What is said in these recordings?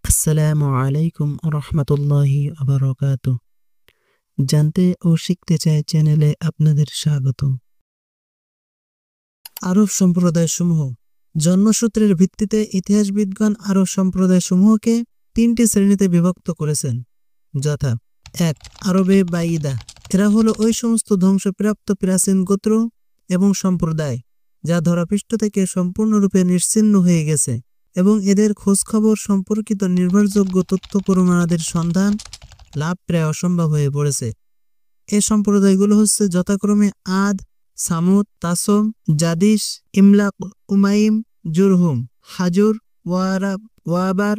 আসসালামু আলাইকুম রহমতুল্লাহি আবরাকাতু। জানতে ও শিখতে চাই চ্যানেলে আপনাদের স্বাগতম। আরব সম্প্রদায় সমূহ। জন্মসূত্রের ভিত্তিতে ইতিহাসবিদগণ আরব সম্প্রদায় সমূহকে 3টি শ্রেণীতে বিভক্ত করেছেন, যথা 1. আরবে বাইদা। এরা হলো ওই সমস্ত ধ্বংসপ্রাপ্ত প্রাচীন গোত্র এবং সম্প্রদায় যা ধরাপৃষ্ঠ থেকে সম্পূর্ণরূপে নিশ্চিহ্ন হয়ে গেছে এবং এদের খোঁজখবর সম্পর্কিত নির্ভরযোগ্য তথ্য প্রমাণাদির সন্ধান লাভ প্রায় অসম্ভব হয়ে পড়েছে। এই সম্প্রদায়গুলো হচ্ছে যথাক্রমে আদ, সামুদ, তাসম, জাদিস, ইমলাক, উমাইম, জুরহুম, হাজুর, ওয়াবার,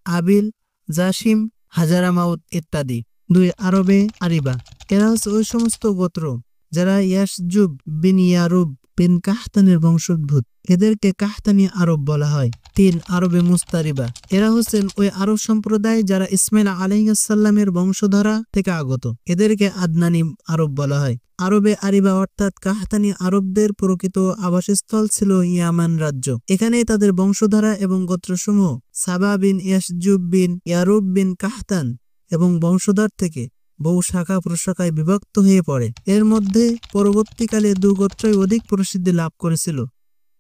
আবিল, জাসিম, হাজারামাউত ইত্যাদি। 2. আরবে আরিবা। এরা হচ্ছে ওই সমস্ত গোত্র যারা ইয়াসজুব বিন ইয়ারুব বিন কাহতানের বংশোদ্ভূত। এদেরকে কাহতানি আরব বলা হয়। 3. আরবে মুস্তারিবা। এরা হচ্ছেন ওই আরব সম্প্রদায় যারা ইসমাইল আলাইহিসসালামের বংশধারা থেকে আগত। এদেরকে আদনানি আরব বলা হয়। আরবে আরিবা অর্থাৎ কাহতানি আরবদের প্রকৃত আবাসস্থল ছিল ইয়ামান রাজ্য। এখানেই তাদের বংশধারা এবং গোত্রসমূহ সাবা বিন ইয়াসজুব বিন ইয়ারুব বিন কাহতান এবং বংশধর থেকে বহু শাখা প্রশাখায় বিভক্ত হয়ে পড়ে। এর মধ্যে পরবর্তীকালে 2 গোত্রই অধিক প্রসিদ্ধি লাভ করেছিল।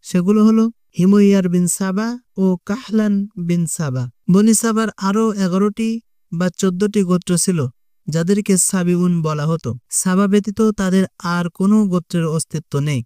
সেগুলো হলো হিমইয়ার বিন সাবা ও কাহলান বিন সাবা। বনি সাবার আরও 11টি বা 14টি গোত্র ছিল যাদেরকে সাবিউন বলা হতো। সাবা ব্যতীত তাদের আর কোনো গোত্রের অস্তিত্ব নেই।